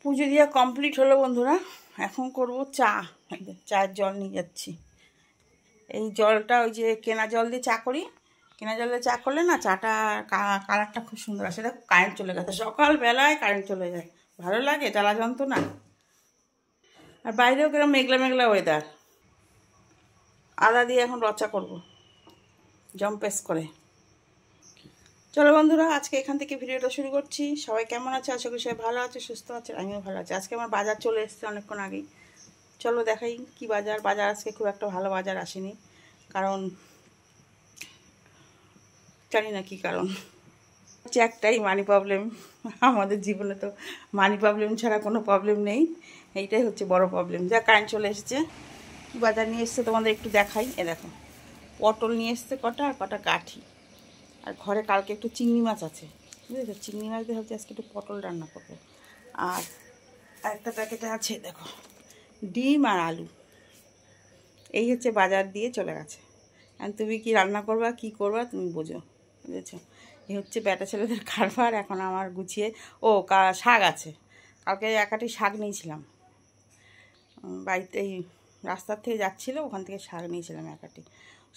পুজো দিয়া কমপ্লিট হলো বন্ধুরা। এখন করব চা। চায়ের জল নিয়ে যাচ্ছি। এই জলটা ওই যে কেনা জল দিয়ে চা করি। কেনা জল দিয়ে চা করলে না চাটা কালারটা খুব সুন্দর আসে। দেখো কারেন্ট চলে গেছে, সকালবেলায় কারেন্ট চলে যায়, ভালো লাগে, জ্বালা যন্ত্রণা। আর বাইরেও কিরকম মেঘলা মেঘলা ওয়েদার। আদা দিয়ে এখন রচা করব জম্পেস করে। চলো বন্ধুরা, আজকে এখান থেকে ভিডিওটা শুরু করছি। সবাই কেমন আছে? আশা করি সবাই ভালো আছে, সুস্থ আছে, আমিও ভালো আছি। আজকে আমার বাজার চলে এসেছে অনেকক্ষণ আগেই। চলো দেখাই কি বাজার। বাজার আজকে খুব একটা ভালো বাজার আসেনি, কারণ জানি না কি কারণ। হচ্ছে একটাই, মানি প্রবলেম। আমাদের জীবনে তো মানি প্রবলেম ছাড়া কোনো প্রবলেম নেই, এইটাই হচ্ছে বড় প্রবলেম। যা কারেন্ট চলে এসেছে। বাজার নিয়ে এসছে তোমাদের একটু দেখাই। এ দেখো, পটল নিয়ে এসছে কটা, আর কটা কাঠি। আর ঘরে কালকে একটু চিংড়ি মাছ আছে, বুঝেছো? চিংড়ি মাছ দিয়ে ভাবছি আজকে একটু পটল রান্না করবো। আর একটা প্যাকেটে আছে দেখো ডিম আর আলু। এই হচ্ছে বাজার দিয়ে চলে গেছে। আর তুমি কি রান্না করবা, কি করবা তুমি বোঝো, বুঝেছো? এই হচ্ছে বেটা ছেলেদের কারবার। এখন আমার গুছিয়ে শাক আছে। কালকে একাটি শাক নিয়েছিলাম বাড়িতে, এই রাস্তার থেকে যাচ্ছিলো, ওখান থেকে শাক নিয়েছিলাম একাটি।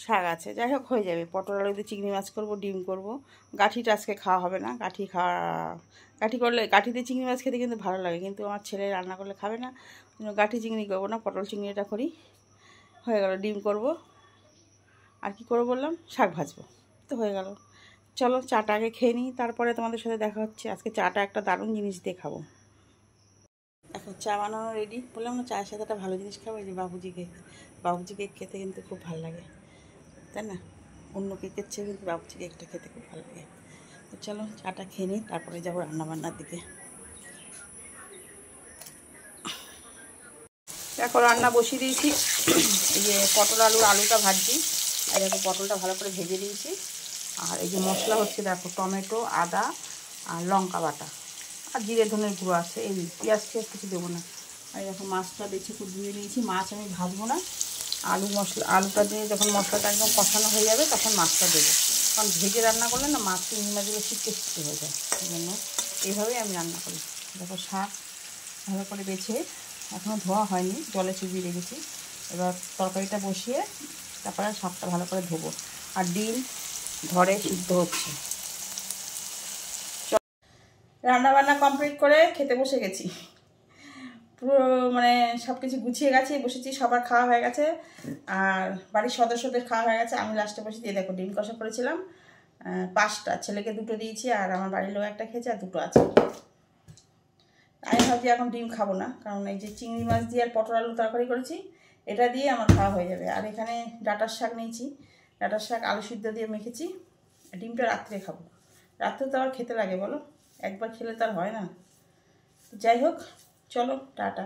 শাক আছে, যাই হোক হয়ে যাবে। পটল আলু দিয়ে চিংড়ি মাছ করবো, ডিম করবো। গাঠিটা আজকে খাওয়া হবে না। গাঠি করলে, গাঠি দিয়ে চিংড়ি মাছ খেতে কিন্তু ভালো লাগে, কিন্তু আমার ছেলে রান্না করলে খাবে না। গাঠি চিংড়ি করবো না, পটল চিংড়িটা করি। হয়ে গেল। ডিম করব, আর কি করবো বললাম, শাক ভাজবো, তো হয়ে গেল। চলো চাটা আগে খেয়ে নিই, তারপরে তোমাদের সাথে দেখা হচ্ছে। আজকে চাটা একটা দারুণ জিনিস দিয়ে খাবো। এখন চা বানানো রেডি। বললাম না চায়ের সাথে একটা ভালো জিনিস খাবো, এই যে বাবুজি কেক। বাবুজি কেক খেতে কিন্তু খুব ভালো লাগে, তাই না? অন্য কেকের চেয়ে কিন্তু বাবুজি কেকটা খেতে খুব ভালো লাগে। তো চলো চাটা খেয়ে নিই, তারপরে যাবো রান্নাবান্নার দিকে। দেখো রান্না বসিয়ে দিয়েছি। এই যে পটল আলুটা ভাজছি। আর দেখো পটলটা ভালো করে ভেজে দিয়েছি। আর এই যে মশলা হচ্ছে দেখো, টমেটো, আদা আর লঙ্কা বাটা, আর জিরে ধনের গুঁড়ো আছে। এই পেঁয়াজ কিছু দেবো না। আর দেখো মাছটা বেছে খুব ধুয়ে নিয়েছি। মাছ আমি ভাজবো না, আলুটা দিয়ে যখন মশলাটা একদম কষানো হয়ে যাবে তখন মাছটা দেবো। কারণ ভেজে রান্না করলে না মাছ চিংড়ি মাছগুলো শিখতে হয়ে যায়, সেই জন্য এইভাবেই আমি রান্না করি। দেখো শাক ভালো করে বেছে, এখনও ধোয়া হয়নি, জলে চুবিয়ে রেখেছি। এবার তরকারিটা বসিয়ে তারপরে শাকটা ভালো করে ধোবো। আর ডিম ঘরে সিদ্ধ হচ্ছে। রান্নাবান্না কমপ্লিট করে খেতে বসে গেছি। পুরো মানে সব কিছু গুছিয়ে গাছিয়ে বসেছি। সবার খাওয়া হয়ে গেছে, আর বাড়ির সদস্যদের খাওয়া হয়ে গেছে। আমি লাস্টে বসে দিয়ে দেখো ডিম কষা করেছিলাম 5টা, ছেলেকে 2টো দিয়েছি, আর আমার বাড়ির লোক একটা খেয়েছে, আর 2টো আছে। আমি ভাবছি এখন ডিম খাবো না, কারণ এই যে চিংড়ি মাছ দিয়ে আর পটল আলু তরকারি করেছি, এটা দিয়ে আমার খাওয়া হয়ে যাবে। আর এখানে ডাঁটার শাক নিয়েছি, ডাঁটার শাক আলু সিদ্ধ দিয়ে মেখেছি। ডিমটা রাত্রে খাবো। রাত্রে তো আবার খেতে লাগে বলো, একবার খেলে তো আর হয় না। যাই হোক, চলো টাটা।